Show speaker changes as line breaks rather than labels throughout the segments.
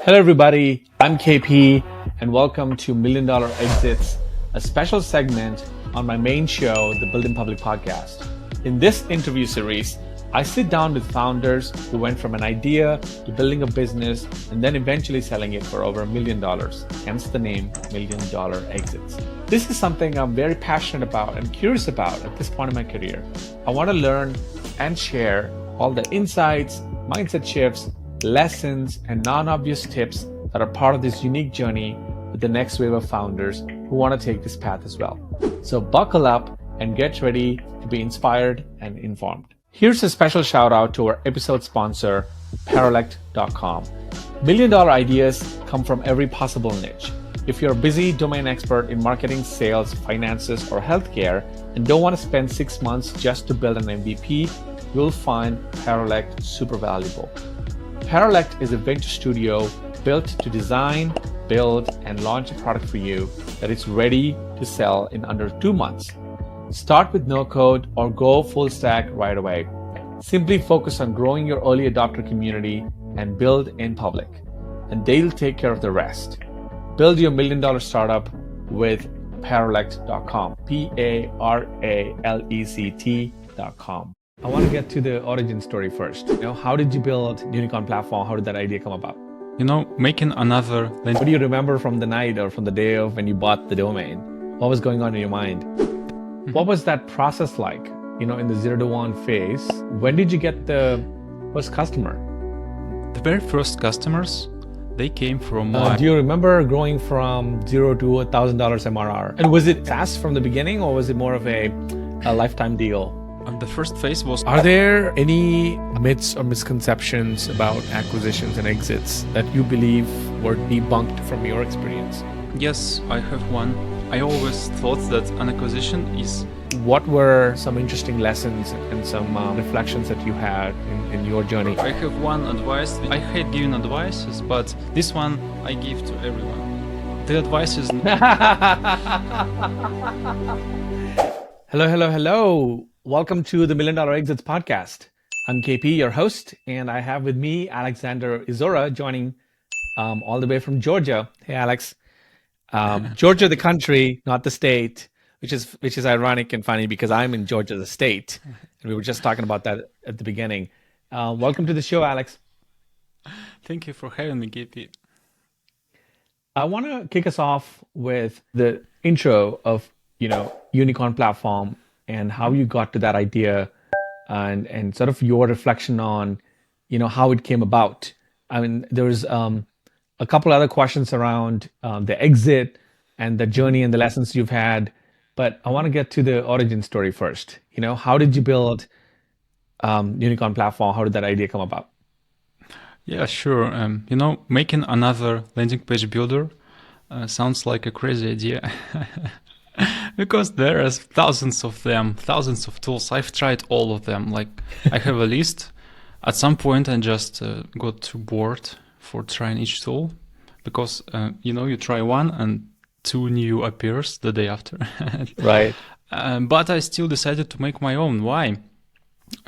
Hello, everybody. I'm KP, and welcome to $1 Million Exits, a special segment on my main show, the Building Public podcast. In this interview series, I sit down with founders who went from an idea to building a business and then eventually selling it for over $1 million, hence the name $1 Million Exits. This is something I'm very passionate about and curious about at this point in my career. I want to learn and share all the insights, mindset shifts, lessons, and non-obvious tips that are part of this unique journey with the next wave of founders who want to take this path as well. So buckle up and get ready to be inspired and informed. Here's a special shout out to our episode sponsor, Paralect.com. $1 Million ideas come from every possible niche. If you're a busy domain expert in marketing, sales, finances, or healthcare and don't want to spend 6 months just to build an MVP, you'll find Paralect super valuable. Paralect is a venture studio built to design, build, and launch a product for you that is ready to sell in under 2 months. Start with no code or go full stack right away. Simply focus on growing your early adopter community and build in public, and they'll take care of the rest. Build your $1 million startup with Paralect.com, Paralect.com. I want to get to the origin story first. How did you build Unicorn platform? How did that idea come about?
Making another.
What do you remember from the night or from the day of when you bought the domain? What was going on in your mind? What was that process like, in the 0 to 1 phase? When did you get the first customer?
The very first customers, they came from...
do you remember growing from 0 to $1,000 MRR? And was it SaaS from the beginning, or was it more of a lifetime deal?
The first phase was...
Are there any myths or misconceptions about acquisitions and exits that you believe were debunked from your experience?
Yes, I have one. I always thought that an acquisition is...
What were some interesting lessons and some reflections that you had in your journey?
I have one advice. I hate giving advices, but this one I give to everyone. The advice is...
Hello. Welcome to the $1 Million Exits podcast. I'm KP, your host, and I have with me Alexander Isora joining all the way from Georgia. Hey, Alex. Georgia, the country, not the state, which is ironic and funny because I'm in Georgia, the state, and we were just talking about that at the beginning. Welcome to the show, Alex.
Thank you for having me, KP.
I want to kick us off with the intro of Unicorn platform and how you got to that idea and sort of your reflection on, how it came about. I mean, there's a couple other questions around the exit and the journey and the lessons you've had, but I want to get to the origin story first. How did you build Unicorn platform? How did that idea come about?
Yeah, sure. Making another landing page builder sounds like a crazy idea. Because there are thousands of them, thousands of tools. I've tried all of them. Like, I have a list. At some point, I just got too bored for trying each tool. Because, you try one and 2 new appears the day after.
Right.
But I still decided to make my own. Why?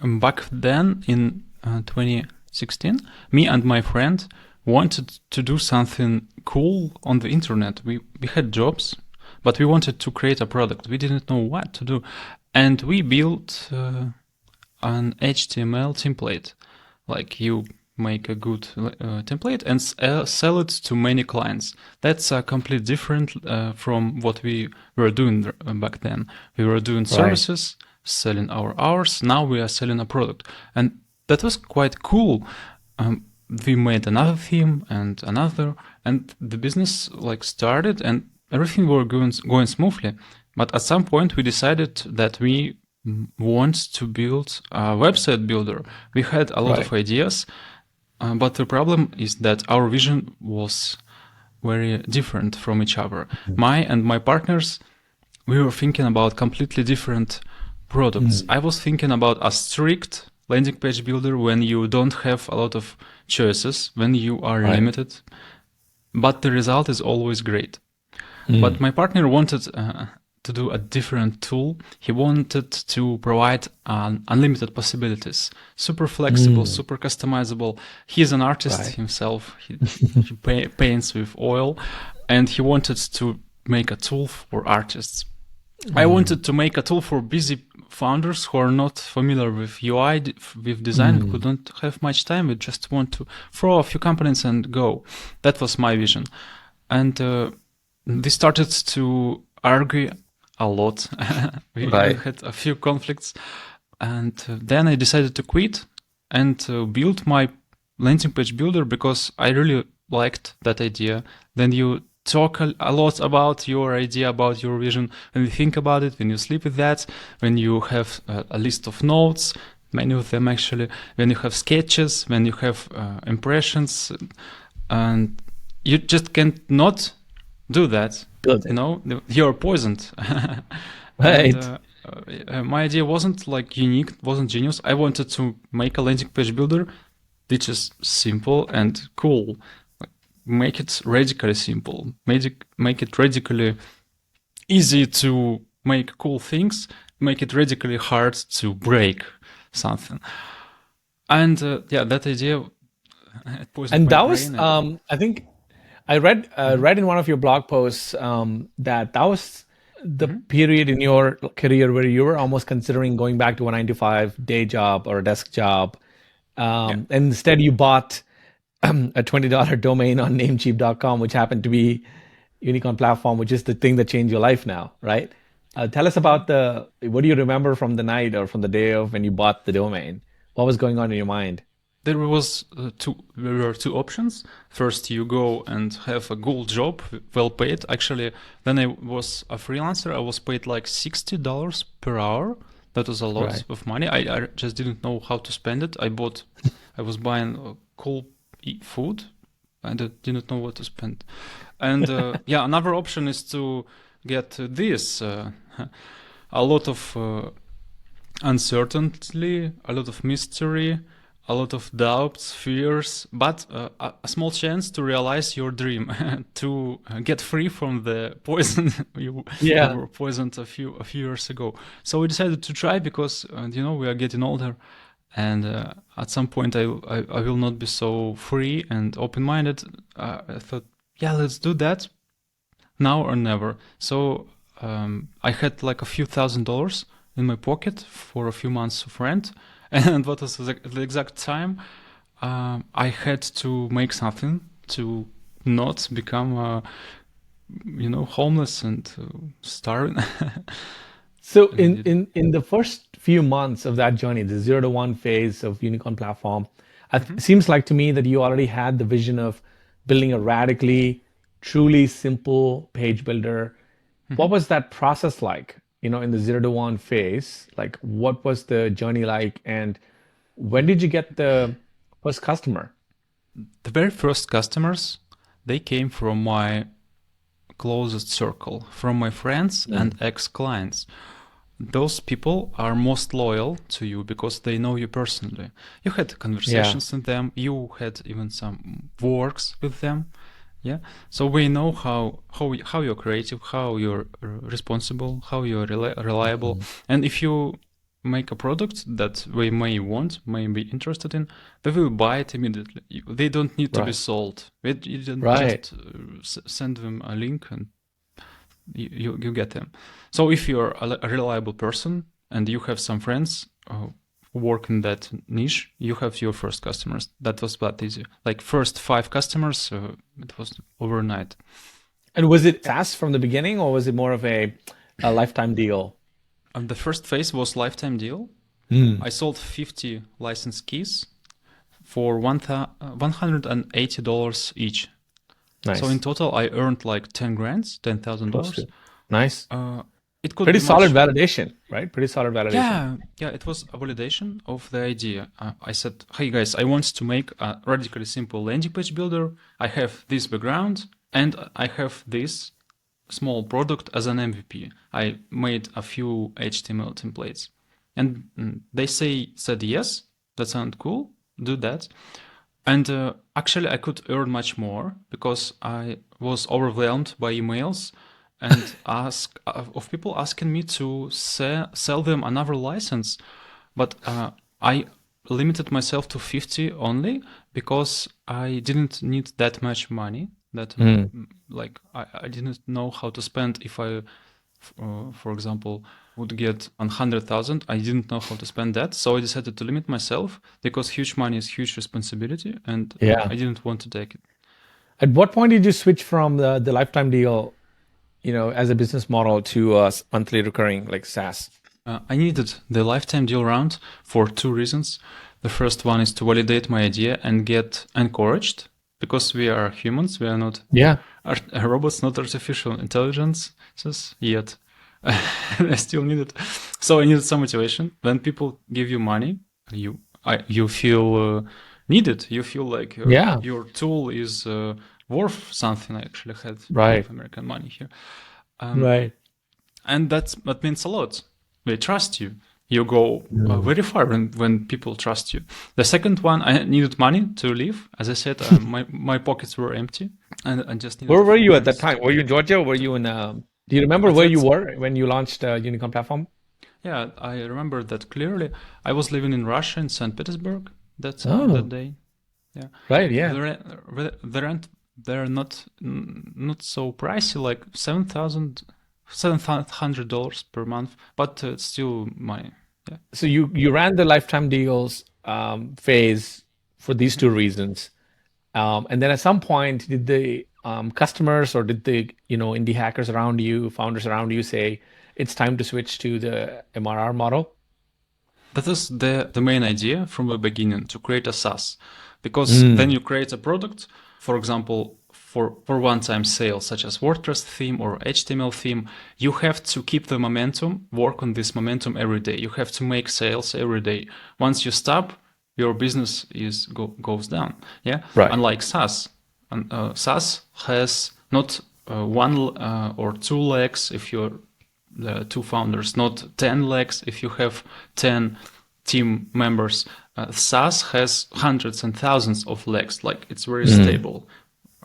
Back then, in 2016, me and my friend wanted to do something cool on the internet. We had jobs, but we wanted to create a product. We didn't know what to do. And we built an HTML template. Like, you make a good template and sell it to many clients. That's completely different from what we were doing back then. We were doing services, selling our hours. Now we are selling a product. And that was quite cool. We made another theme and another, and the business started, and everything were going smoothly. But at some point we decided that we want to build a website builder. We had a lot of ideas, but the problem is that our vision was very different from each other. My partners, we were thinking about completely different products. I was thinking about a strict landing page builder when you don't have a lot of choices, when you are limited, but the result is always great. But my partner wanted to do a different tool. He wanted to provide unlimited possibilities, super flexible, super customizable. He's an artist himself. He paints with oil, and he wanted to make a tool for artists. I wanted to make a tool for busy founders who are not familiar with UI, with design, who don't have much time, we just want to throw a few components and go. That was my vision. And we started to argue a lot. We had a few conflicts. And then I decided to quit and build my landing page builder because I really liked that idea. Then you talk a lot about your idea, about your vision, when you think about it, when you sleep with that, when you have a list of notes, many of them actually, when you have sketches, when you have impressions, and you just can't not do that. You know, you're poisoned.
Right.
And, my idea wasn't like unique, wasn't genius. I wanted to make a landing page builder which is simple and cool. Make it radically simple, make it radically easy to make cool things, make it radically hard to break something. And that idea.
And that was, I think, I read in one of your blog posts that was the period in your career where you were almost considering going back to a 9-to-5 day job or a desk job, and instead you bought a $20 domain on namecheap.com, which happened to be Unicorn Platform, which is the thing that changed your life now, right? Tell us about what do you remember from the night or from the day of when you bought the domain? What was going on in your mind?
There were two options. First, you go and have a good job, well paid. Actually, when I was a freelancer, I was paid like $60 per hour. That was a lot of money. I just didn't know how to spend it. I was buying cool food. I didn't know what to spend. And another option is to get this. A lot of uncertainty, a lot of mystery, a lot of doubts, fears, but a small chance to realize your dream, to get free from the poison you were poisoned a few years ago. So we decided to try because we are getting older, and at some point I will not be so free and open-minded. I thought, let's do that now or never. So I had like a few $1,000s in my pocket for a few months of rent. And what was the exact time? I had to make something to not become, homeless and starving.
So in the first few months of that journey, the 0 to 1 phase of Unicorn Platform, it seems like to me that you already had the vision of building a radically, truly simple page builder. What was that process like? In the 0 to 1 phase, like what was the journey like, and when did you get the first customer?
The very first customers, they came from my closest circle, from my friends and ex-clients. Those people are most loyal to you because they know you personally. You had conversations with them, you had even some works with them. Yeah, so we know how you're creative, how you're responsible, how you're reliable, and if you make a product that we may be interested in, they will buy it immediately. They don't need to be sold. You don't just send them a link and you get them. So if you're a reliable person and you have some friends who work in that niche, you have your first customers. That was that easy. Like first 5 customers, it was overnight.
And was it SaaS from the beginning, or was it more of a lifetime deal?
The first phase was lifetime deal. I sold 50 license keys for $180 each. Nice. So in total, I earned like $10,000.
Nice.
It could
pretty
be
solid validation, right? Pretty solid validation.
Yeah, it was a validation of the idea. I said, hey guys, I want to make a radically simple landing page builder. I have this background and I have this small product as an MVP. I made a few HTML templates. And they said yes, that sounds cool, do that. And actually I could earn much more because I was overwhelmed by emails and of people asking me to sell them another license, but I limited myself to 50 only because I didn't need that much money. That like I didn't know how to spend. If I, for example, would get 100,000, I didn't know how to spend that, so I decided to limit myself because huge money is huge responsibility, and
Yeah.
I didn't want to take it.
At what point did you switch from the lifetime deal, as a business model to monthly recurring like SaaS?
I needed the lifetime deal round for two reasons. The first one is to validate my idea and get encouraged, because we are humans, we are not robots, not artificial intelligences yet. I still need it. So I needed some motivation. When people give you money, you feel needed. You feel like your tool is worth something. I actually had American money here.
Right.
And that means a lot. They trust you. You go very far when people trust you. The second one, I needed money to live. As I said, my pockets were empty, and I just needed.
Where were you at that time? Were you in Georgia? Were you in? Do you remember where you were when you launched Unicorn platform?
Yeah, I remember that clearly. I was living in Russia, in St. Petersburg. That day. Yeah.
Right. Yeah.
The rent they're not so pricey, like $700 per month, but still money. Yeah.
So you ran the lifetime deals phase for these two reasons, and then at some point, did the customers or did the indie hackers around you, founders around you, say it's time to switch to the MRR model?
That is the main idea from the beginning, to create a SaaS, because then you create a product, for example, for one-time sales, such as WordPress theme or HTML theme. You have to keep the momentum, work on this momentum every day. You have to make sales every day. Once you stop, your business goes down. Yeah,
right.
Unlike SaaS, SaaS has not one or two legs if you're the two founders, not 10 legs if you have 10 team members. SaaS has hundreds and thousands of legs. Like, it's very stable.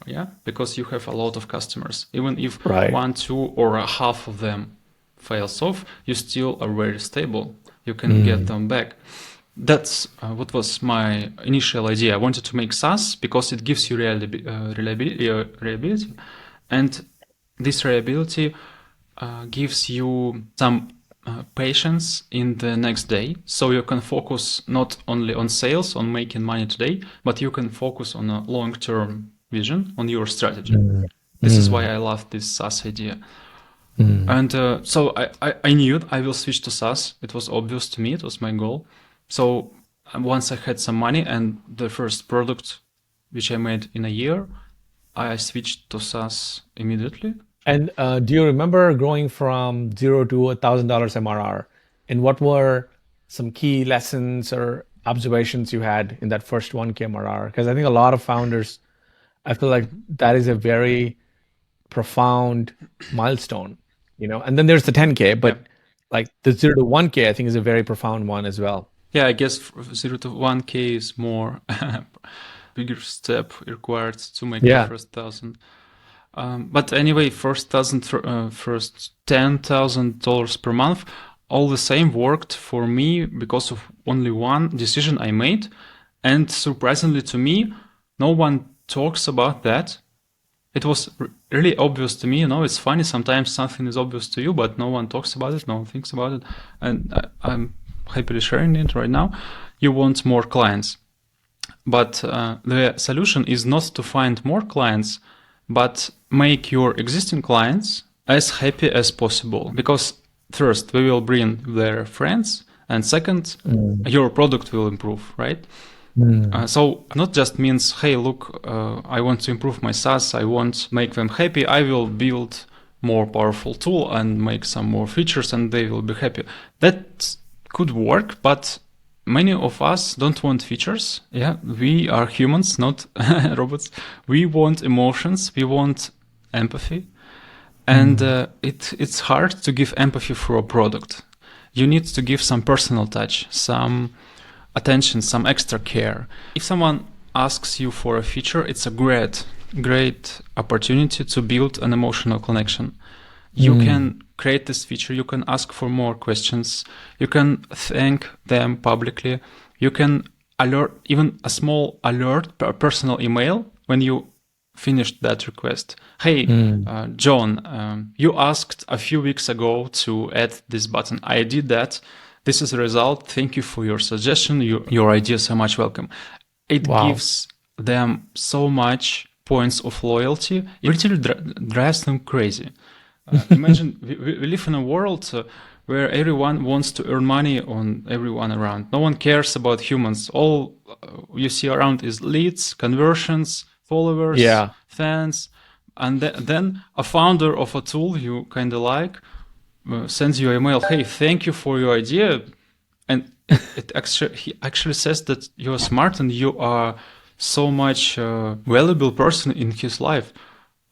Yeah, because you have a lot of customers. Even if one, two, or a half of them fails off, you still are very stable. You can get them back. That's what was my initial idea. I wanted to make SaaS because it gives you reliability, and this reliability gives you some patience in the next day, so you can focus not only on sales, on making money today, but you can focus on a long-term vision, on your strategy. This is why I love this SaaS idea. And so I knew I will switch to SaaS. It was obvious to me. It was my goal. So once I had some money and the first product, which I made in a year, I switched to SaaS immediately.
And do you remember growing from $0 to $1,000 MRR? And what were some key lessons or observations you had in that first 1K MRR? Because I think a lot of founders, I feel like that is a very profound milestone, And then there's the 10K, but like the 0 to 1K, I think is a very profound one as well.
Yeah, I guess 0 to 1K is more bigger step required to make the first 1,000. But anyway, first $10,000 per month, all the same worked for me because of only one decision I made. And surprisingly to me, no one talks about that. It was really obvious to me. It's funny, sometimes something is obvious to you, but no one talks about it, no one thinks about it. And I'm happily sharing it right now. You want more clients. But the solution is not to find more clients, but make your existing clients as happy as possible. Because first, we will bring their friends, and second, your product will improve, right? So not just means, hey, look, I want to improve my SaaS, I want to make them happy, I will build more powerful tool and make some more features and they will be happy. That could work, but many of us don't want features. Yeah, we are humans, not robots. We want emotions, we want empathy. And it's hard to give empathy for a product. You need to give some personal touch, some attention, some extra care. If someone asks you for a feature, it's a great opportunity to build an emotional connection. You can create this feature. You can ask for more questions. You can thank them publicly. You can alert, even a small alert, a personal email when you finished that request. Hey, John, you asked a few weeks ago to add this button. I did that. This is the result. Thank you for your suggestion. Your ideas are much welcome. It gives them so much points of loyalty. It literally drives them crazy. Imagine we live in a world where everyone wants to earn money on everyone around. No one cares about humans. All you see around is leads, conversions, followers, fans. And then a founder of a tool you kind of like sends you an email. Hey, thank you for your idea. And he actually says that you're smart and you are so much valuable person in his life.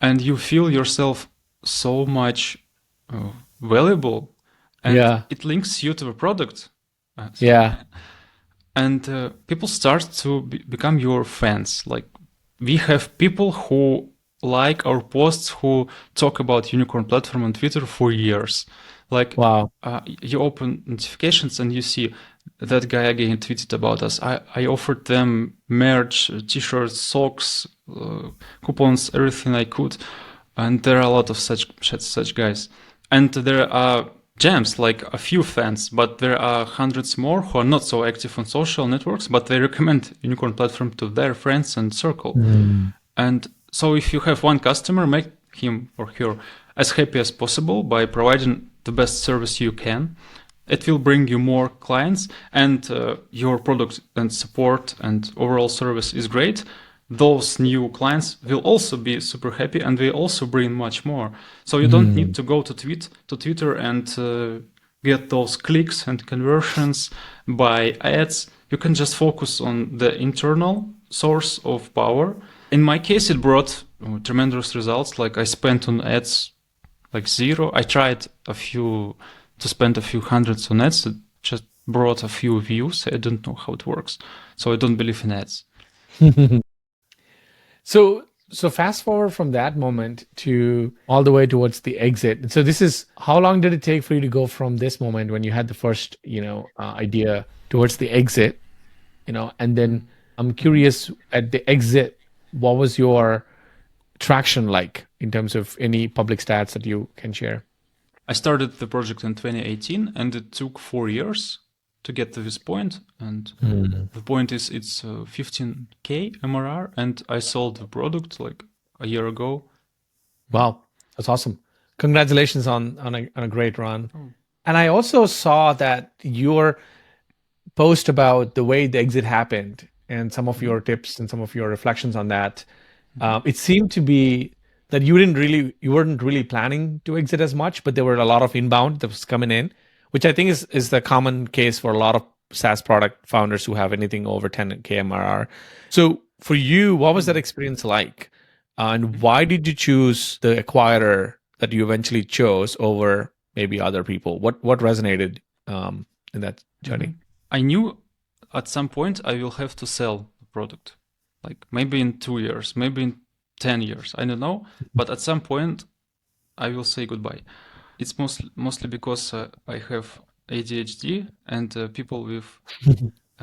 And you feel yourself so much valuable, and it links you to the product. And people start to become your fans. Like, we have people who like our posts, who talk about Unicorn Platform on Twitter for years. Like, you open notifications and you see that guy again tweeted about us. I offered them merch, t-shirts, socks, coupons, everything I could. And there are a lot of such guys. And there are gems, like a few fans, but there are hundreds more who are not so active on social networks, but they recommend Unicorn Platform to their friends and circle. And so if you have one customer, make him or her as happy as possible by providing the best service you can. It will bring you more clients, and your product and support and overall service is great. Those new clients will also be super happy, and they also bring much more. So you don't need to go to Twitter and get those clicks and conversions by ads. You can just focus on the internal source of power. In my case, it brought tremendous results. Like, I spent on ads like zero. I tried to spend a few hundreds on ads. It just brought a few views. I don't know how it works. So I don't believe in ads.
So fast forward from that moment to all the way towards the exit. So this is, how long did it take for you to go from this moment when you had the first, idea towards the exit, and then I'm curious, at the exit, what was your traction like in terms of any public stats that you can share?
I started the project in 2018, and it took 4 years to get to this point. And the point is, it's 15K MRR, and I sold the product like a year ago.
Wow, that's awesome. Congratulations on a great run. And I also saw that your post about the way the exit happened and some of your tips and some of your reflections on that. It seemed to be that you weren't really planning to exit as much, but there were a lot of inbound that was coming in, which I think is the common case for a lot of SaaS product founders who have anything over 10K MRR. So for you, what was that experience like? And why did you choose the acquirer that you eventually chose over maybe other people? What resonated in that journey?
I knew at some point I will have to sell the product, like maybe in 2 years, maybe in 10 years, I don't know. But at some point, I will say goodbye. It's mostly because I have ADHD, and people with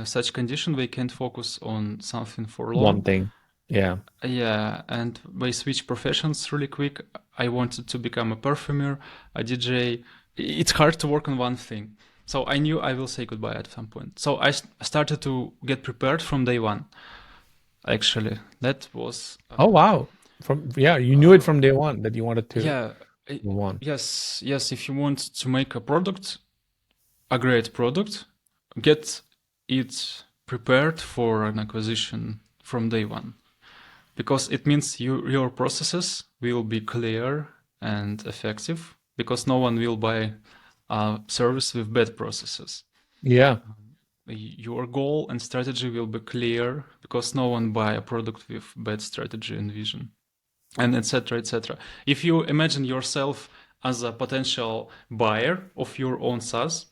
such condition, they can't focus on something for long.
One thing. Yeah,
and they switch professions really quick. I wanted to become a perfumer, a DJ. It's hard to work on one thing. So I knew I will say goodbye at some point. So I started to get prepared from day one. Actually, that was...
oh, wow. You knew it from day one that you wanted to move on.
Yes. If you want to make a product, a great product, get it prepared for an acquisition from day one. Because it means your processes will be clear and effective, because no one will buy a service with bad processes.
Yeah.
Your goal and strategy will be clear, because no one buy a product with bad strategy and vision, and etc., etc. If you imagine yourself as a potential buyer of your own SaaS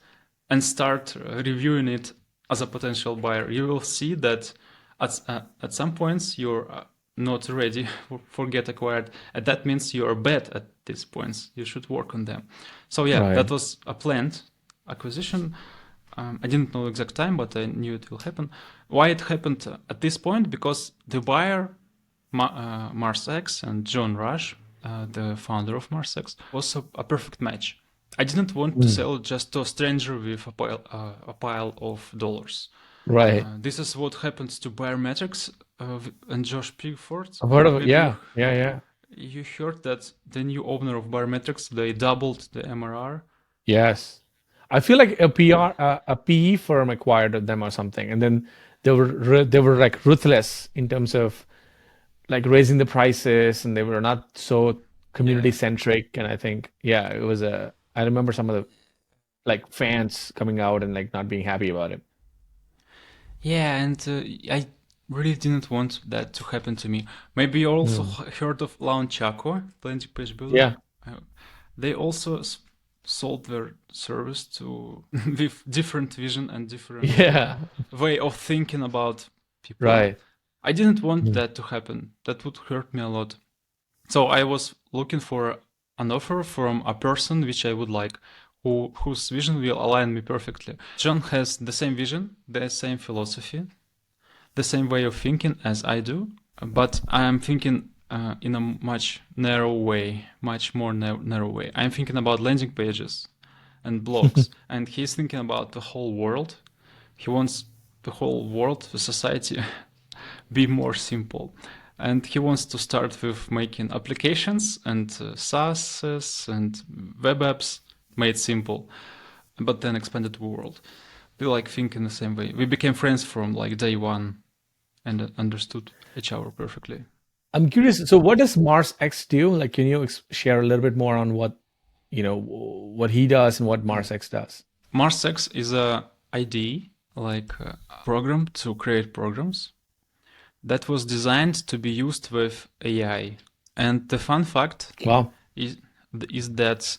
and start reviewing it as a potential buyer, you will see that at some points you're not ready for get acquired, and that means you're bad at these points. You should work on them. So yeah, that was a planned acquisition. I didn't know exact time, but I knew it will happen. Why it happened at this point? Because the buyer, MarsX, and John Rush, the founder of MarsX, was a perfect match. I didn't want to sell just to a stranger with a pile of dollars.
Right.
This is what happened to Biometrics and Josh Pigford.
I've heard of it. Yeah.
You heard that the new owner of Biometrics, they doubled the MRR.
Yes. I feel like a PE firm acquired them or something, and then they were like ruthless in terms of like raising the prices, and they were not so community centric. And I think it was I remember some of the like fans coming out and like not being happy about it.
Yeah, and I really didn't want that to happen to me. Maybe you also heard of Launchaco, landing page builder.
Yeah.
They also sold their service to with different vision and different way of thinking about people.
Right.
I didn't want that to happen. That would hurt me a lot. So I was looking for an offer from a person which I would like, whose vision will align me perfectly. John has the same vision, the same philosophy, the same way of thinking as I do, but I am thinking in a much more narrow way. I'm thinking about landing pages and blogs, and he's thinking about the whole world. He wants the whole world, the society, be more simple. And he wants to start with making applications and SaaS and web apps made simple, but then expanded to the world. We like think in the same way. We became friends from like day one and understood each other perfectly.
I'm curious. So what does MarsX do? Like, can you share a little bit more on what he does and what MarsX does?
MarsX is a IDE, like a program to create programs that was designed to be used with AI. And the fun fact is that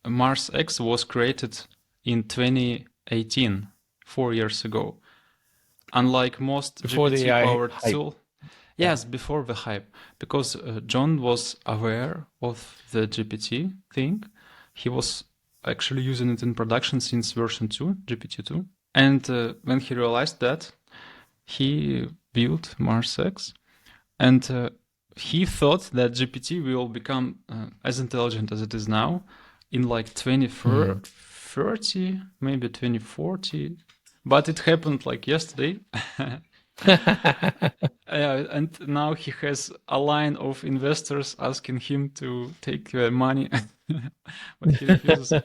MarsX was created in 2018, 4 years ago. Unlike most GPT-powered tools. Yes, before the hype. Because John was aware of the GPT thing. He was actually using it in production since version 2, GPT-2. And when he realized that, he built MarsX. And he thought that GPT will become as intelligent as it is now in like 2030, maybe 2040. But it happened like yesterday. And now he has a line of investors asking him to take their money, but he refuses.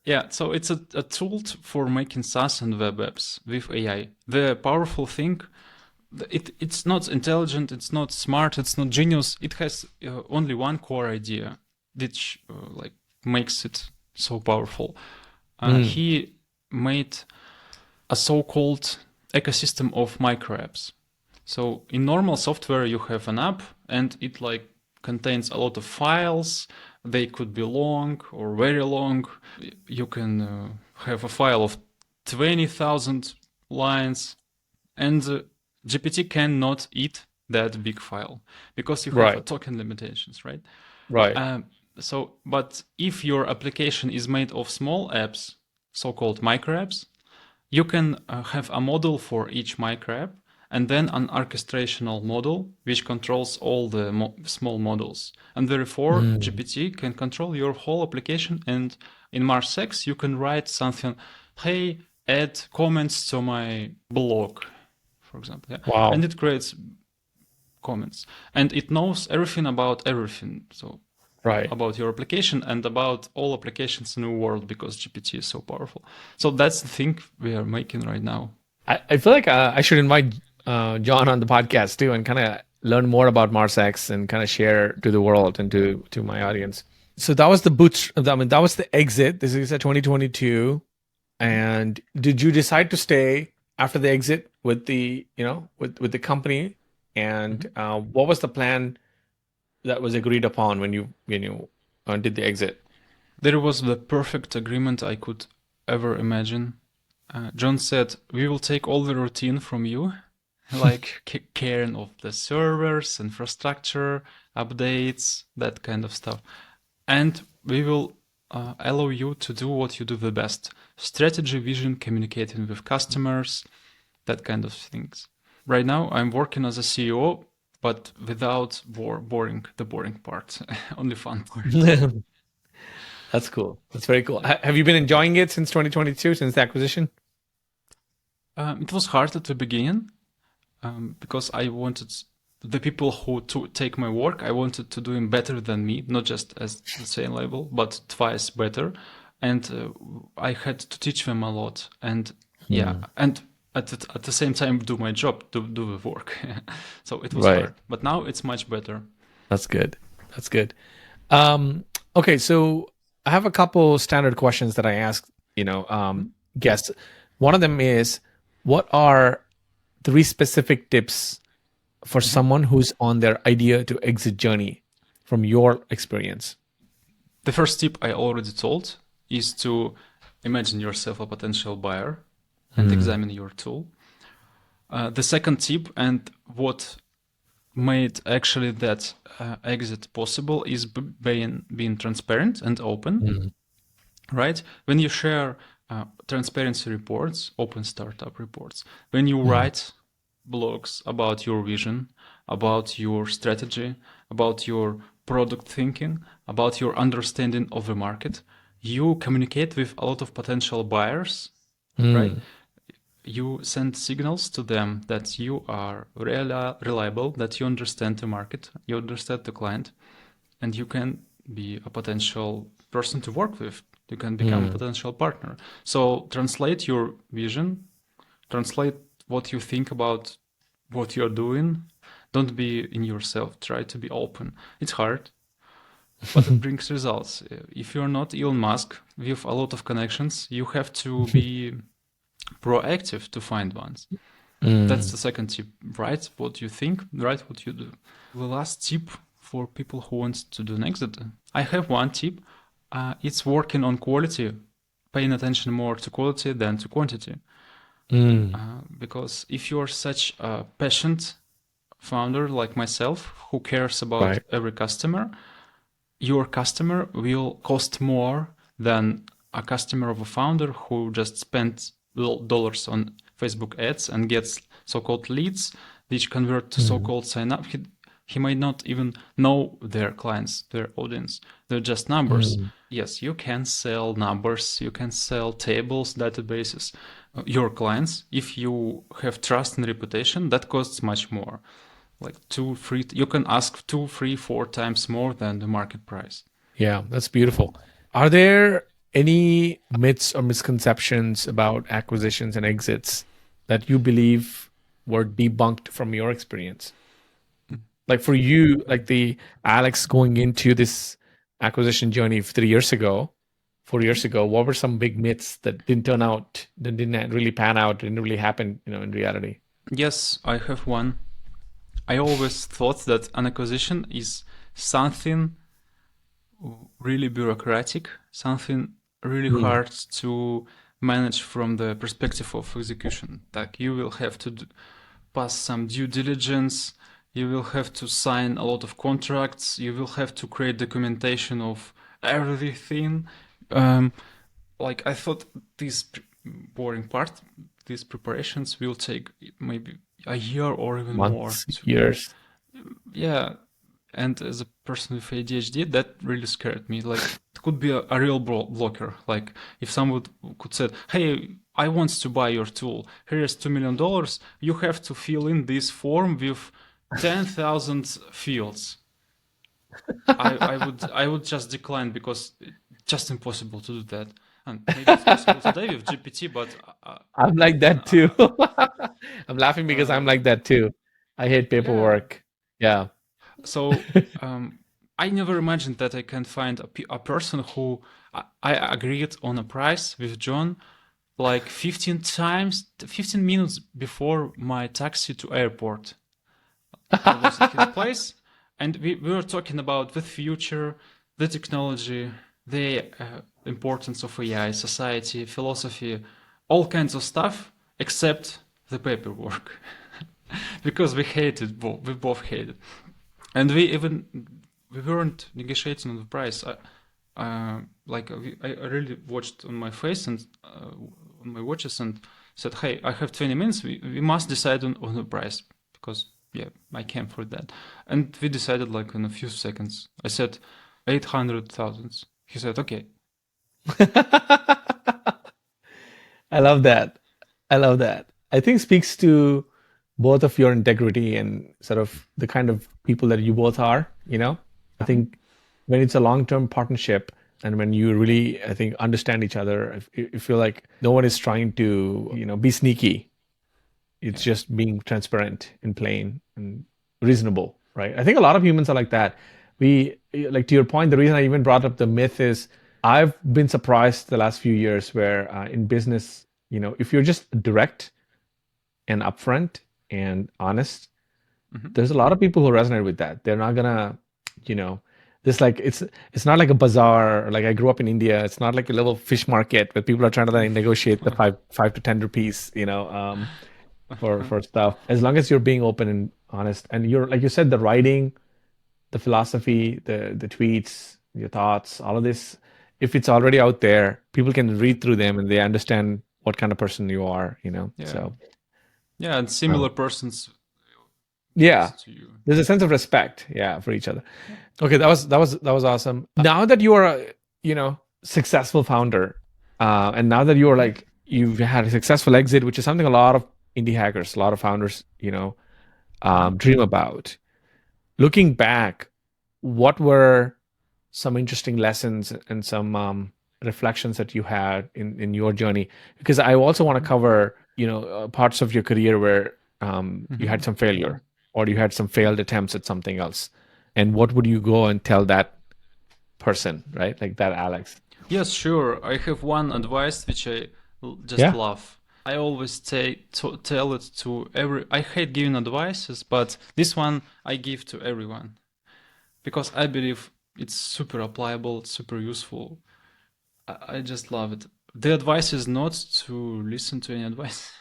Yeah, so it's a tool for making SaaS and web apps with AI. The powerful thing, it's not intelligent, it's not smart, it's not genius. It has only one core idea, which like makes it so powerful. He made a so-called ecosystem of micro apps. So in normal software, you have an app and it like contains a lot of files. They could be long or very long. You can have a file of 20,000 lines, and GPT cannot eat that big file because you have token limitations, right?
Right.
But if your application is made of small apps, so-called micro apps, you can have a model for each micro app, and then an orchestrational model which controls all the small models. And therefore, GPT can control your whole application. And in MarsX, you can write something, hey, add comments to my blog, for example. Yeah?
Wow.
And it creates comments. And it knows everything about everything. So about your application and about all applications in the world, because GPT is so powerful. So that's the thing we are making right now.
I feel like I should invite John on the podcast too, and kind of learn more about MarsX and kind of share to the world and to my audience. So that was that was the exit. This is 2022. And did you decide to stay after the exit with the with the company? And what was the plan that was agreed upon when you did the exit?
There was the perfect agreement I could ever imagine. John said, "We will take all the routine from you, like caring of the servers, infrastructure, updates, that kind of stuff. And we will allow you to do what you do the best: strategy, vision, communicating with customers, that kind of things. Right now, I'm working as a CEO, but without the boring part, only fun part.
That's cool. That's very cool. Have you been enjoying it since 2022, since the acquisition?
It was hard at the beginning because I wanted the people who take my work, I wanted to do them better than me, not just as the same level, but twice better. And I had to teach them a lot. And yeah, and at the same time do my job, do the work. So it was
Right.
hard, but now it's much better.
That's good. That's good. Okay, so I have a couple standard questions that I ask, guests. One of them is, what are 3 specific tips for someone who's on their idea to exit journey from your experience?
The first tip I already told is to imagine yourself a potential buyer and examine your tool. The second tip, and what made actually that exit possible, is being transparent and open, right? When you share transparency reports, open startup reports, when you write blogs about your vision, about your strategy, about your product thinking, about your understanding of the market, you communicate with a lot of potential buyers, right? You send signals to them that you are reliable, that you understand the market, you understand the client, and you can be a potential person to work with. You can become a potential partner. So translate your vision, translate what you think about what you're doing. Don't be in yourself. Try to be open. It's hard, but it brings results. If you're not Elon Musk with a lot of connections, you have to be proactive to find ones. That's the second tip. Write what you think, write what you do. The last tip for people who want to do an exit, I have one tip. It's working on quality, paying attention more to quality than to quantity. Because if you're such a passionate founder like myself who cares about
Right.
every customer, your customer will cost more than a customer of a founder who just spent dollars on Facebook ads and gets so-called leads, which convert to so-called sign-up. He might not even know their clients, their audience. They're just numbers. Yes, you can sell numbers, you can sell tables, databases. Your clients, if you have trust and reputation, that costs much more. Like 2, 3, you can ask 2, 3, 4 times more than the market price.
Yeah, that's beautiful. Are there any myths or misconceptions about acquisitions and exits that you believe were debunked from your experience? Like for you, like the Alex going into this acquisition journey 3 years ago, 4 years ago, what were some big myths that didn't really pan out, didn't really happen, in reality?
Yes, I have one. I always thought that an acquisition is something really bureaucratic, something really hard to manage from the perspective of execution. Like you will have to pass some due diligence, you will have to sign a lot of contracts, you will have to create documentation of everything. Like I thought this boring part, these preparations will take maybe a year or even more.
Months, years.
Yeah, and as a person with ADHD, that really scared me. Like it could be a real blocker. Like if someone could say, "Hey, I want to buy your tool. Here's $2 million. You have to fill in this form with 10,000 fields." I would just decline because it's just impossible to do that. And maybe it's possible today with GPT, but
I'm like that too. I'm laughing because I'm like that too. I hate
yeah.
paperwork. Yeah.
So I never imagined that I can find a person who I agreed on a price with John like 15 minutes before my taxi to airport. I was at his place, and we were talking about the future, the technology, the importance of AI, society, philosophy, all kinds of stuff, except the paperwork. because we hated both. We both hated, and we weren't negotiating on the price. I really watched on my face and on my watches and said, "Hey, I have 20 minutes. We must decide on the price because yeah, I came for that." And we decided like in a few seconds. I said 800,000. He said, "Okay."
I love that. I love that. I think speaks to both of your integrity and sort of the kind of people that you both are, you know? I think when it's a long-term partnership and when you really, I think, understand each other, you feel like no one is trying to, be sneaky. It's
Yeah.
just being transparent and plain and reasonable, right? I think a lot of humans are like that. Like to your point, the reason I even brought up the myth is I've been surprised the last few years where in business, if you're just direct and upfront and honest,
Mhm.
there's a lot of people who resonate with that. They're not gonna, you know, this like it's not like a bazaar. Like I grew up in India. It's not like a little fish market where people are trying to like negotiate the five to 10 rupees, for stuff. As long as you're being open and honest, and you're like you said, the writing, the philosophy, the tweets, your thoughts, all of this, if it's already out there, people can read through them and they understand what kind of person you are,
Yeah.
So
Yeah, and
um,
similar persons
yeah,
close to you.
there's a sense of respect, yeah, for each other.
Yeah.
Okay, that was awesome. Now that you are a successful founder, and now that you're like you've had a successful exit, which is something a lot of indie hackers, a lot of founders,
Mhm.
dream about. Looking back, what were some interesting lessons and some reflections that you had in your journey? Because I also want to
Mhm.
cover, parts of your career where you had
Mhm.
some failure or you had some failed attempts at something else. And what would you go and tell that person, right? Like that Alex.
Yes, sure. I have one advice which I just
Yeah.
love. I always tell it to every. I hate giving advices, but this one I give to everyone because I believe it's super applicable, super useful. I just love it. The advice is not to listen to any advice.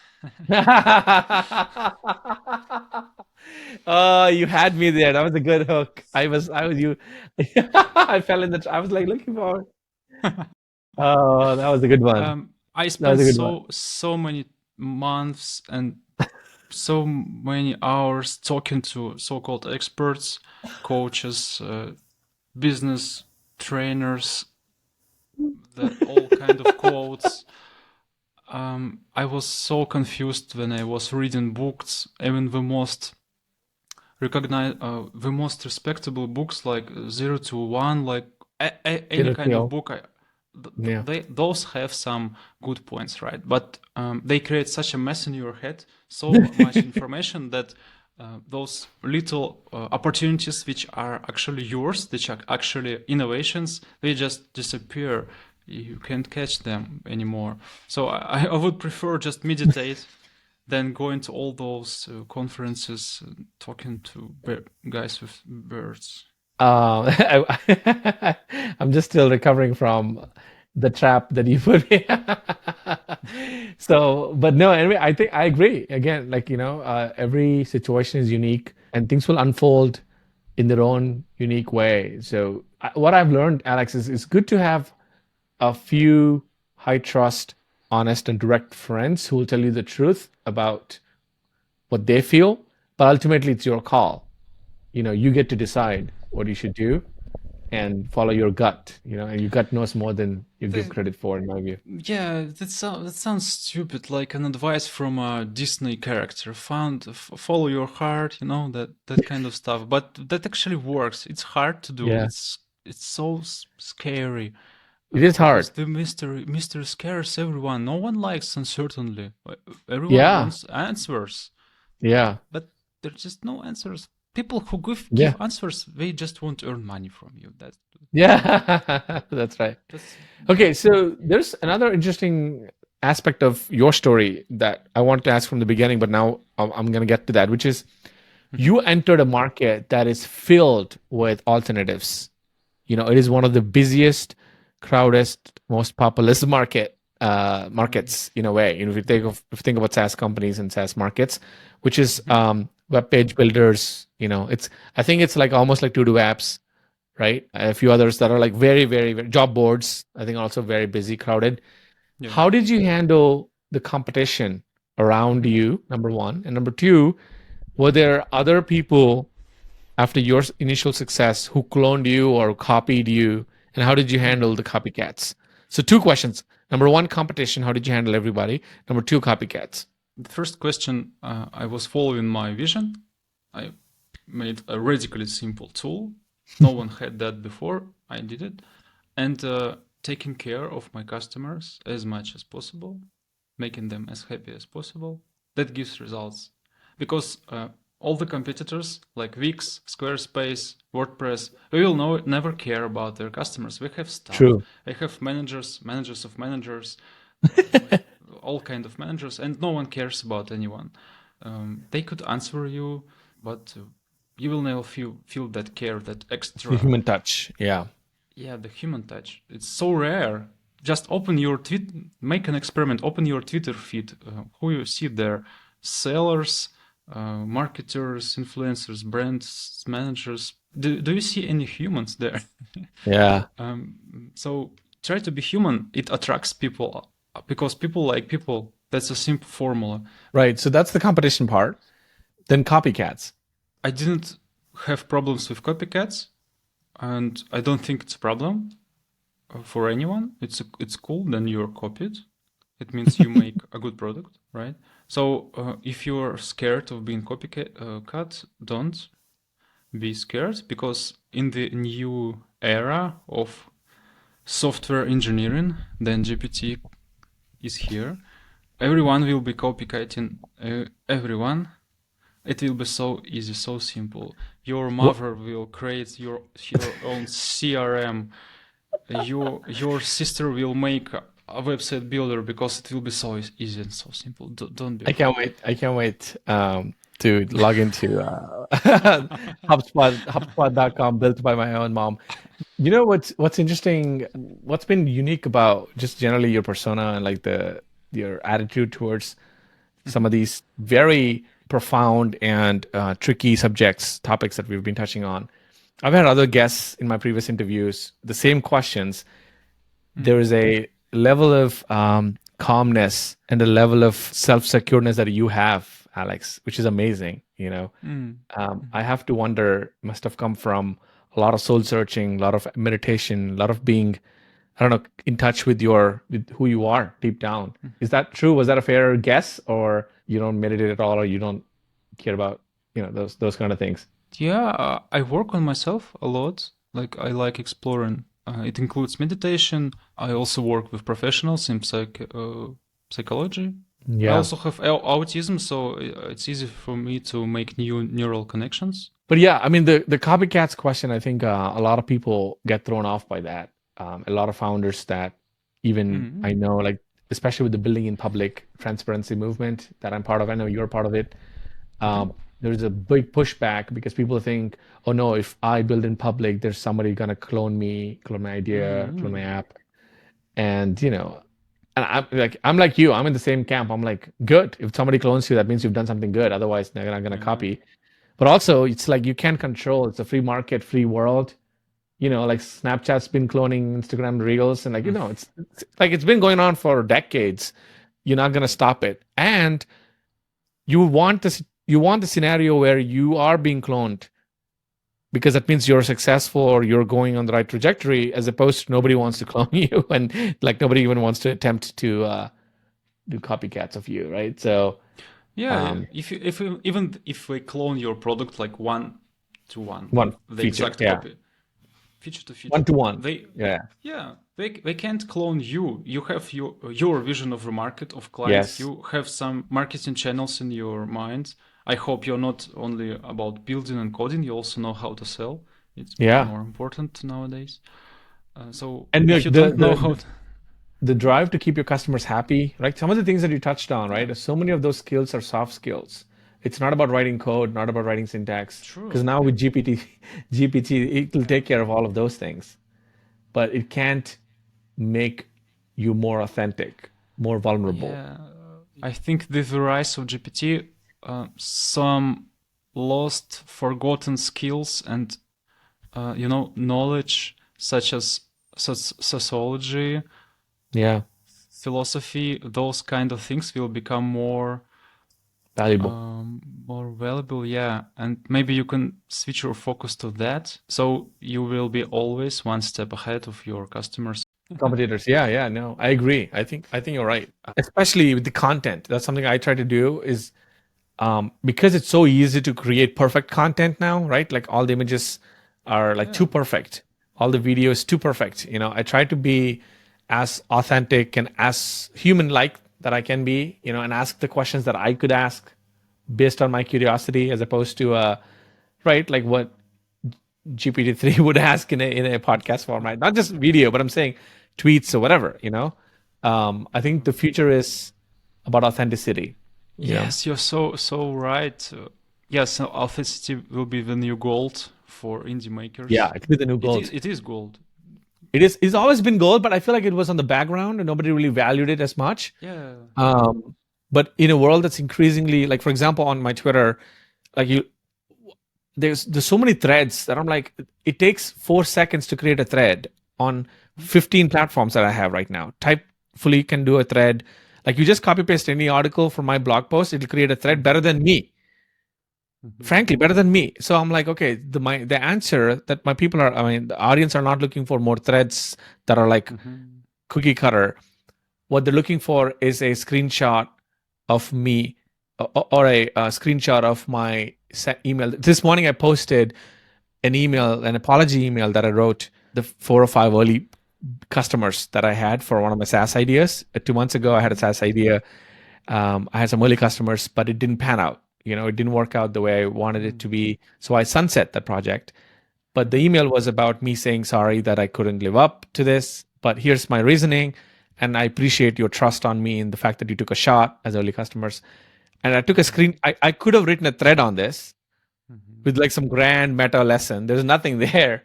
Oh, you had me there. That was a good hook. I was you. I fell in I was like looking for. Oh, that was a good one.
I
That was
spent
a good one.
so many months and so many hours talking to so-called experts, coaches, business trainers, the all kind of quotes. I was so confused when I was reading books, even the most respectable books like 0 to 1, like any
Zero
kind of
kill.
book.
Yeah.
Those have some good points, right? But they create such a mess in your head, so much information that those little opportunities which are actually yours, which are actually innovations, they just disappear. You can't catch them anymore. So I would prefer just meditate than going to all those conferences, talking to guys with birds.
I'm just still recovering from the trap that you put me. So, but no, anyway, I think I agree. Again, like, every situation is unique and things will unfold in their own unique way. So, what I've learned, Alex, is it's good to have a few high trust, honest, and direct friends who will tell you the truth about what they feel, but ultimately it's your call. You get to decide what you should do and follow your gut, and your gut knows more than you give
The,
credit for, in my view.
yeah, that sounds stupid, like an advice from a Disney character. Follow your heart, that kind of stuff. But that actually works. It's hard to do.
Yeah,
It's so scary
it is
because
hard.
the mystery scares everyone. No one likes uncertainty. Everyone
Yeah,
wants answers.
yeah,
But there's just no answers. People who give
yeah,
answers, they just want to earn money from you.
yeah. That's right.
That's
Okay, so there's another interesting aspect of your story that I want to ask from the beginning, but now I'm going to get to that, which is
Mhm.
you entered a market that is filled with alternatives. It is one of the busiest, crowdest, most populous market. markets in a way. If you think about SaaS companies and SaaS markets, which is web page builders. I think it's like almost like to-do apps, right? A few others that are like very, very, very job boards. I think also very busy, crowded.
Yeah.
How did you handle the competition around you? Number one, and number two, were there other people after your initial success who cloned you or copied you, and how did you handle the copycats? So two questions. Number one, competition. How did you handle everybody? Number two, copycats.
The first question, I was following my vision. I made a radically simple tool. No one had that before. I did it. And taking care of my customers as much as possible, making them as happy as possible. That gives results. Because all the competitors like Wix, Squarespace, WordPress, we will never care about their customers. We have staff.
True.
They have managers of managers, all kind of managers, and no one cares about anyone. They could answer you, but you will never feel that care, that extra.
The human touch. Yeah.
Yeah, the human touch. It's so rare. Just open your tweet, make an experiment. Open your Twitter feed. Who you see there? Sellers, marketers, influencers, brands, managers. Do you see any humans there?
Yeah.
So try to be human. It attracts people because people like people. That's a simple formula.
Right. So that's the competition part. Then copycats.
I didn't have problems with copycats, and I don't think it's a problem for anyone. It's cool. Then you're copied. It means you make a good product, right? So if you're scared of being copycat, don't be scared, because in the new era of software engineering, then GPT is here. Everyone will be copycatting everyone. It will be so easy, so simple. Your mother will create your own CRM. Your sister will make a website builder, because it will be so easy and so simple. Don't be.
I can't wait. I can't wait to log into HubSpot.com, built by my own mom. You know what's interesting? What's been unique about just generally your persona and like your attitude towards some of these very profound and tricky topics that we've been touching on. I've had other guests in my previous interviews, the same questions. There is a level of calmness and a level of self-secureness that you have, Alex, which is amazing. I have to wonder, must have come from a lot of soul searching, a lot of meditation, a lot of being, I don't know, in touch with who you are deep down. Is that true? Was that a fair guess, or you don't meditate at all, or you don't care about those kind of things?
Yeah, I work on myself a lot. Like, I like exploring. It includes meditation. I also work with professionals in psychology.
Yeah.
I also have autism, so it's easy for me to make new neural connections.
But yeah, I mean, the copycats question, I think a lot of people get thrown off by that. A lot of founders that even I know, like, especially with the building in public transparency movement that I'm part of, I know you're part of it. There's a big pushback because people think, oh no, if I build in public, there's somebody gonna clone me, clone my idea, clone my app. And and I'm like you, I'm in the same camp. I'm like, good. If somebody clones you, that means you've done something good. Otherwise, they're not gonna copy. But also, it's like you can't control. It's a free market, free world. Like Snapchat's been cloning Instagram Reels, and it's like it's been going on for decades. You're not gonna stop it, and you want the scenario where you are being cloned, because that means you're successful or you're going on the right trajectory, as opposed to nobody wants to clone you, and like nobody even wants to attempt to do copycats of you, right? So
yeah, even if we clone your product like 1-to-1,
one
the
feature,
exact copy, feature to feature,
1-to-1,
they can't clone you. You have your vision of the market, of clients.
Yes.
You have some marketing channels in your mind. I hope you're not only about building and coding. You also know how to sell. It's more important nowadays.
And
if you don't know how
the drive to keep your customers happy, right? Some of the things that you touched on, right? So many of those skills are soft skills. It's not about writing code, not about writing syntax.
True.
Because now with GPT, it will take care of all of those things. But it can't make you more authentic. more vulnerable.
Yeah, I think with the rise of GPT, some lost, forgotten skills and knowledge such as sociology,
Yeah,
philosophy, those kind of things will become more
valuable.
more valuable. Yeah, and maybe you can switch your focus to that, so you will be always one step ahead of your customers.
Competitors. Yeah, no, I agree. I think you're right. Especially with the content. That's something I try to do is because it's so easy to create perfect content now, right? Like all the images are like too
Yeah.
perfect. All the video is too perfect. I try to be as authentic and as human-like that I can be, and ask the questions that I could ask based on my curiosity, as opposed to right, like what GPT-3 would ask in a podcast format, not just video, but I'm saying tweets or whatever. I think the future is about authenticity.
Yes, you're so right. Yes, authenticity will be the new gold for indie
Yeah,
makers.
it could be the new
It is
gold.
it is gold.
It's always been gold, but I feel like it was on the background and nobody really valued it as much.
Yeah.
But in a world that's increasingly, like for example, on my Twitter, like there's so many threads that I'm like, it takes 4 seconds to create a thread on 15 platforms that I have right now. Typefully can do a thread. Like you just copy paste any article from my blog post, it'll create a thread better than me. Frankly, better than me. So I'm like, okay, the answer that my people are, I mean, the audience are not looking for more threads that are like cookie cutter. What they're looking for is a screenshot of me or a screenshot of my email. This morning I posted an apology email that I wrote the 4 or 5 early customers that I had for one of my SaaS ideas. 2 months ago, I had a SaaS idea. I had some early customers, but it didn't pan out. It didn't work out the way I wanted it to be. So I sunset that project. But the email was about me saying sorry that I couldn't live up to this, but here's my reasoning. And I appreciate your trust on me and the fact that you took a shot as early customers. And I took a screen. I could have written a thread on this with like some grand meta lesson. There's nothing there.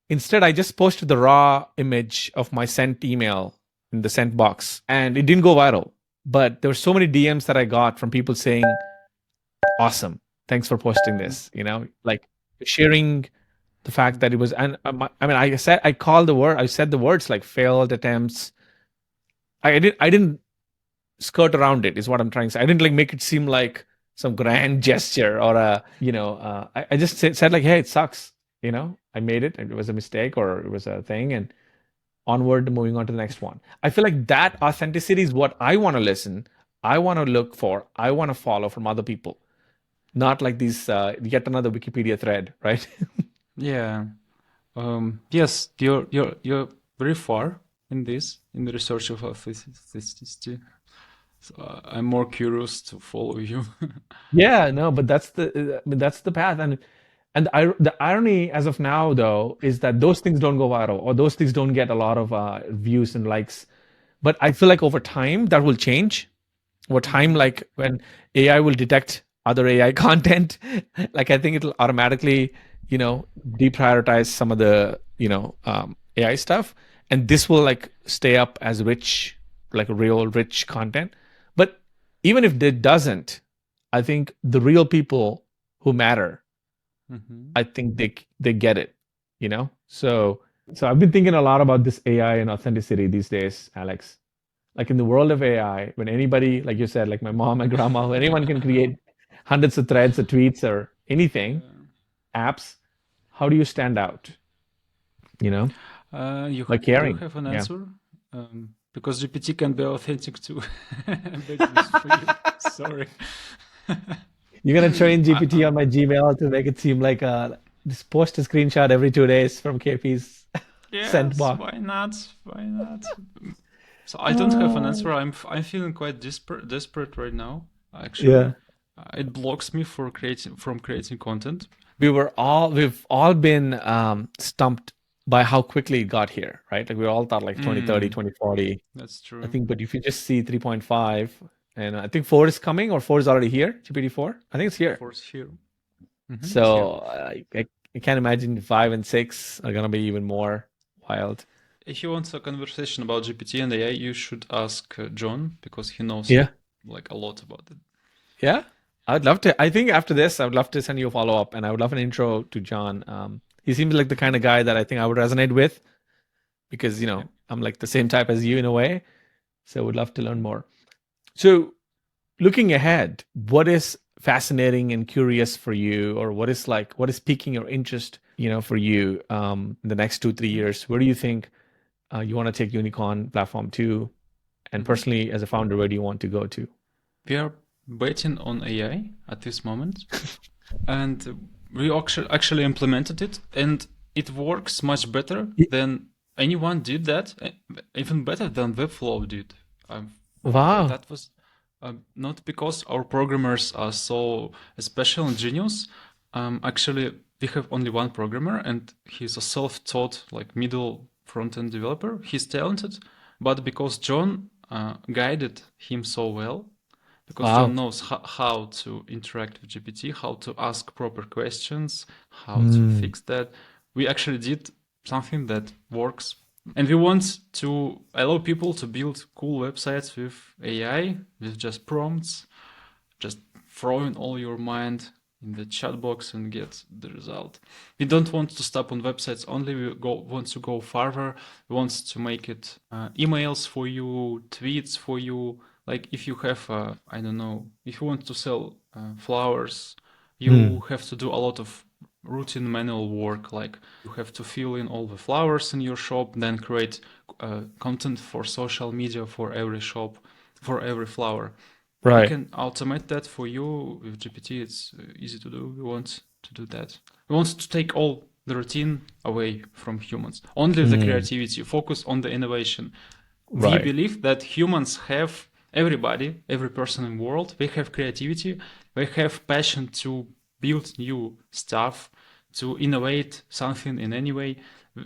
Instead, I just posted the raw image of my sent email in the sent box, and it didn't go viral. But there were so many DMs that I got from people saying, awesome, thanks for posting this, like sharing the fact that it was, and I mean, I said the words like failed attempts. I didn't skirt around it, is what I'm trying to say. I didn't like make it seem like some grand gesture or I just said like, hey, it sucks. I made it. It was a mistake or it was a thing, and onward, moving on to the next one. I feel like that authenticity is what I want to listen. I want to look for. I want to follow from other people, not like these yet another Wikipedia thread, right?
Yeah. Yes, you're very far in the research of authenticity. So I'm more curious to follow you.
Yeah, no, but that's the path, and the irony as of now though is that those things don't go viral or those things don't get a lot of views and likes. But I feel like over time that will change. Over time, like when AI will detect other AI content, like I think it'll automatically, deprioritize some of the, AI stuff, and this will like stay up as rich, like real rich content. But even if it doesn't, I think the real people who matter, I think they get it, So I've been thinking a lot about this AI and authenticity these days, Alex. Like in the world of AI, when anybody, like you said, like my mom, my grandma, anyone can create hundreds of threads or tweets or anything, apps, how do you stand out? You know,
You
by
do you
caring.
have an
Yeah.
answer? Because GPT can be authentic too. Bad news for you. Sorry.
You're gonna train GPT
I,
on my Gmail to make it seem like just post a screenshot every 2 days from KP's sent
yes,
box.
why not? Why not? So I don't have an answer. I'm feeling quite desperate right now. Actually,
Yeah.
it blocks me for creating content.
We've all been stumped by how quickly it got here, right? Like we all thought like 2030, 2040.
That's
I
true.
think, but if you just see 3.5, and I think 4 is coming, or 4 is already here, GPT-4. I think it's here.
Force here. It's here.
So I can't imagine 5 and 6 are gonna be even more wild.
if you want a conversation about GPT and AI, you should ask John, because he knows
Yeah.
like a lot about it.
Yeah. I'd love to. I think after this, I would love to send you a follow up, and I would love an intro to John. He seems like the kind of guy that I think I would resonate with because,
Yeah.
I'm like the same type as you in a way. So I would love to learn more. So looking ahead, what is fascinating and curious for you, or what is piquing your interest, for you in the next 2-3 years? Where do you think you want to take Unicorn platform to? And personally, as a founder, where do you want to go to?
We are betting on AI at this moment, and we actually implemented it, and it works much better than anyone did that, even better than Webflow did.
Wow.
That was not because our programmers are so special and genius. Actually, we have only one programmer, and he's a self-taught like middle front-end developer. He's talented, but because John guided him so well, because
Wow.
John knows how to interact with GPT, how to ask proper questions, how to fix that, we actually did something that works. And we want to allow people to build cool websites with AI, with just prompts, just throw in all your mind in the chat box and get the result. We don't want to stop on websites only. We want to go farther. We want to make it emails for you, tweets for you. Like if you have, I don't know, if you want to sell flowers, you have to do a lot of routine manual work. Like you have to fill in all the flowers in your shop, then create content for social media for every shop, for every flower.
Right.
We can automate that for you with GPT. It's easy to do. We want to do that. We want to take all the routine away from humans. Only the creativity. Focus on the innovation.
Right.
We believe that humans have, everybody, every person in the world, they have creativity. They have passion to build new stuff, to innovate something in any way.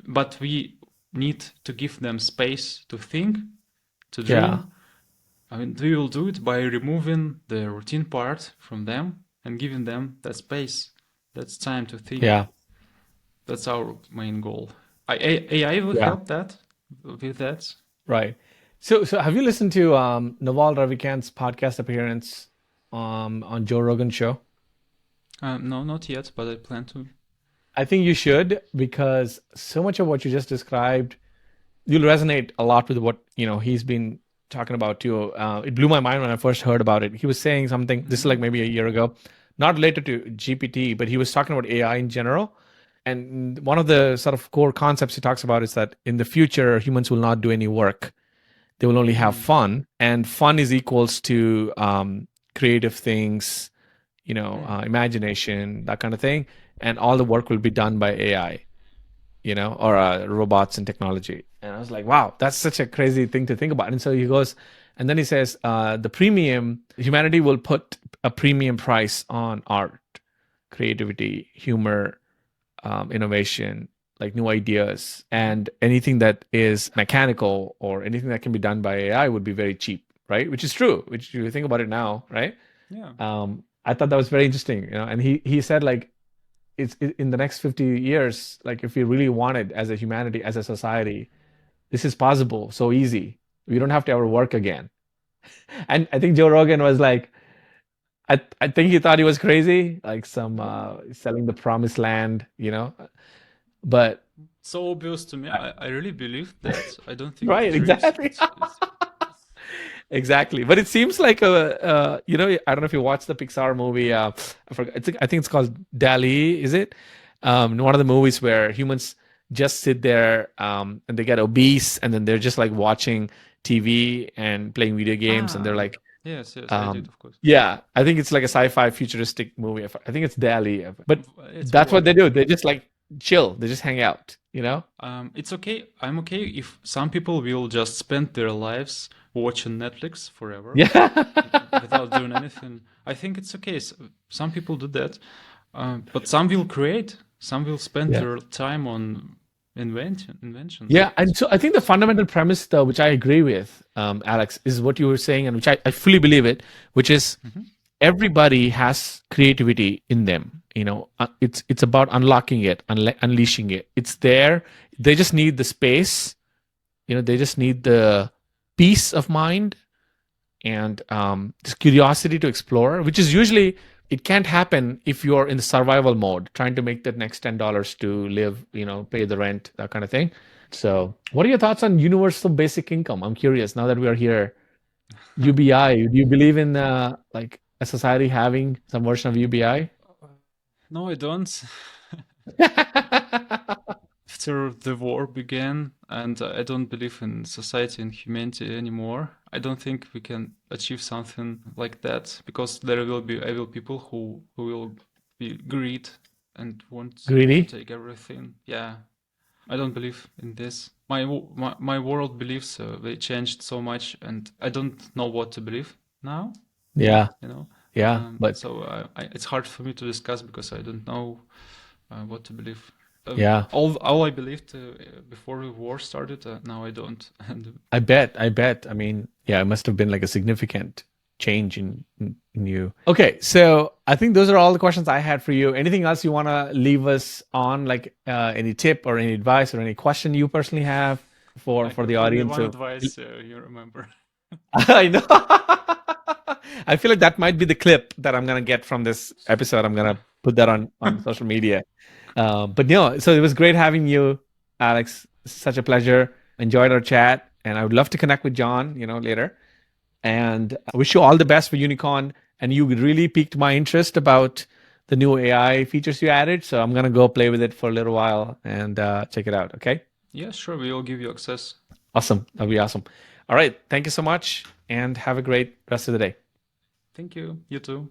But we need to give them space to think, to dream.
Yeah.
I mean, we will do it by removing the routine part from them and giving them that space, that's time to think.
Yeah.
That's our main goal. AI will help that with that.
Right. So have you listened to Naval Ravikant's podcast appearance on Joe Rogan's show?
No, not yet, but I plan to.
I think you should, because so much of what you just described, you'll resonate a lot with what he's been talking about too. It blew my mind when I first heard about it. He was saying something, this is like maybe a year ago, not related to GPT, but he was talking about AI in general. And one of the sort of core concepts he talks about is that in the future, humans will not do any work. They will only have fun, and fun is equals to creative things, imagination, that kind of thing. And all the work will be done by AI, or robots and technology. And I was like, wow, that's such a crazy thing to think about. And so he goes, and then he says, humanity will put a premium price on art, creativity, humor, innovation, like new ideas, and anything that is mechanical or anything that can be done by AI would be very cheap, right? Which is true, which you think about it now, right?
Yeah.
I thought that was very interesting, and he said like, it's in the next 50 years, like if we really wanted as a humanity, as a society, this is possible, so easy. We don't have to ever work again. And I think Joe Rogan was like, I think he thought he was crazy, like some selling the promised land, but
so obvious to me. I really believe that. I don't think
right,
it's
exactly.
it's
Exactly. But it seems like I don't know if you watched the Pixar movie. I forgot. I think it's called DALL-E. Is it? One of the movies where humans just sit there and they get obese, and then they're just like watching TV and playing video games, and they're like,
yes, I did, of course.
yeah, I think it's like a sci-fi futuristic movie. I think it's DALL-E. But
It's
that's what they do. They just like chill. They just hang out,
It's okay. I'm okay if some people will just spend their lives watching Netflix forever, without doing anything. I think it's okay. Some people do that, but some will create. Some will spend their time on invention.
Yeah, and so I think the fundamental premise, though, which I agree with, Alex, is what you were saying, and which I fully believe it, which is everybody has creativity in them. It's about unlocking it, unleashing it. It's there. They just need the space they just need the peace of mind and this curiosity to explore, which is usually, it can't happen if you're in the survival mode, trying to make that next $10 to live, pay the rent, that kind of thing. So what are your thoughts on universal basic income? I'm curious, now that we are here. UBI, do you believe in like a society having some version of UBI?
No, I don't. After the war began, and I don't believe in society and humanity anymore. I don't think we can achieve something like that because there will be evil people who will be greed and want to
Greedy?
take everything. Yeah, I don't believe in this. My world beliefs they changed so much, and I don't know what to believe now.
Yeah,
You know,
yeah, but
so it's hard for me to discuss because I don't know what to believe.
yeah,
All I believed before the war started, now I don't. And
I bet. I mean, yeah, it must have been like a significant change in you. Okay, so I think those are all the questions I had for you. Anything else you want to leave us on, like any tip or any advice or any question you personally have for
I
for
have
the
only
audience?
one
So
advice, you remember.
I know. I feel like that might be the clip that I'm gonna get from this episode. I'm gonna put that on social media. But so it was great having you, Alex. Such a pleasure. Enjoyed our chat, and I would love to connect with John, later. And I wish you all the best for Unicorn. And you really piqued my interest about the new AI features you added. So I'm gonna go play with it for a little while and check it out. Okay.
Yeah, sure, we will give you access.
Awesome. That'll be awesome. All right. Thank you so much, and have a great rest of the day.
Thank you. You too.